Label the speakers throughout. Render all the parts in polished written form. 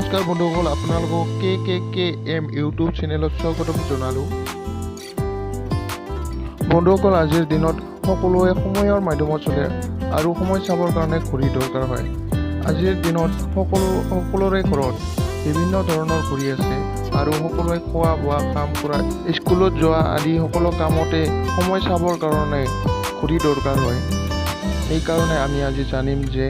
Speaker 1: নমস্কাৰ বন্ধুসকল, আপোনালোকক KKKM ইউটিউব চেনেলত স্বাগতম জনালোঁ। বন্ধুসকল, আজিৰ দিনত সকলোৱে সময়ৰ মাধ্যমত চলে আৰু সময় চাবৰ কাৰণে ঘড়ী দৰকাৰ হয়। আজিৰ দিনত সকলোৰে ঘৰত বিভিন্ন ধৰণৰ ঘড়ী আছে আৰু সকলোৱে খোৱা বোৱা, কাম কৰা, স্কুলত যোৱা আদি সকলো কামতে সময় চাবৰ কাৰণে ঘড়ী দৰকাৰ হয়। এইকাৰণে আমি আজি জানিম যে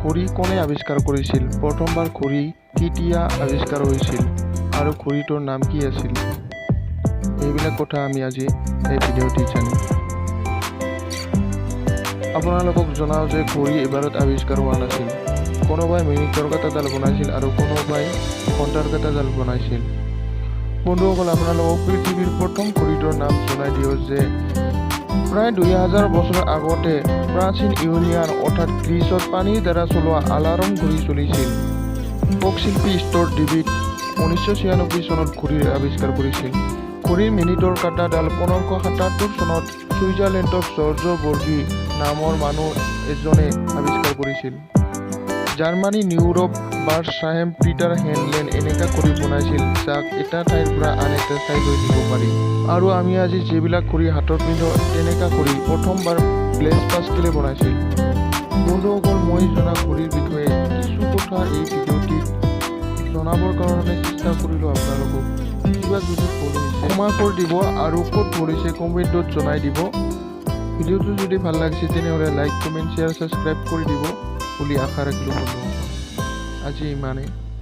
Speaker 1: ঘড়ী কোনে আৱিষ্কাৰ কৰিছিল, প্ৰথমবাৰ ঘড়ী কেতিয়া আৱিষ্কাৰ হৈছিল আৰু ঘড়ীটোৰ নাম কি আছিল। এইবিলাক কথা আমি আজি এই ভিডিঅ'টি জানিম। আপোনালোকক জনাওঁ যে ঘড়ী এবাৰত আৱিষ্কাৰ হোৱা নাছিল। কোনোবাই মিনিটৰ কাঁটাডাল বনাইছিল আৰু কোনোবাই ঘণ্টাৰ কাঁটাডাল বনাইছিল। বন্ধুসকল, আপোনালোকক পৃথিৱীৰ প্ৰথম ঘড়ীটোৰ নাম জনাই দিওঁ যে প্ৰায় 2000 বছৰ আগতে প্ৰাচীন ইউনিয়ান অৰ্থাৎ গ্ৰীচত পানীৰ দ্বাৰা চলোৱা আলাৰ্ম ঘড়ী চলিছিল। ফক শিল্পী ষ্টুৱাৰ্ট ডেভিড 1996 চনত ঘড়ীৰ আৱিষ্কাৰ কৰিছিল। ঘড়ীৰ মিনিটৰ কাঁটাডাল 1577 চনত ছুইজাৰলেণ্ডৰ জৰ্জ বৰ্গী নামৰ মানুহ এজনে আৱিষ্কাৰ কৰিছিল। জাৰ্মানী, ইউৰোপ, বাৰ্চাহেম, পিটাৰ হেণ্ডলেন এনেকুৱা ঘড়ী বনাইছিল যাক এটা ঠাইৰ পৰা আন এটা ঠাইলৈ নিব পাৰি। আৰু আমি আজি যিবিলাক ঘড়ী হাতত পিন্ধো তেনেকুৱা ঘড়ী প্ৰথমবাৰ ব্লেজ পাস্কেলে বনাইছিল। বন্ধুসকল, মই জনা ঘড়ীৰ বিষয়ে কিছু কথা এই ভিডিঅ'টিত জনাবৰ কাৰণে চেষ্টা কৰিলোঁ। আপোনালোকক কিবা যদি ভুল হৈছে ক্ষমা কৰি দিব আৰু ক'ত ভুল হৈছে কমেণ্টত জনাই দিব। ভিডিঅ'টো যদি ভাল লাগিছে তেনেহ'লে লাইক, কমেণ্ট, শ্বেয়াৰ, ছাবস্ক্ৰাইব কৰি দিব বুলি আশা ৰাখিলোঁ। বন্ধুসকল, আজি ইমানেই।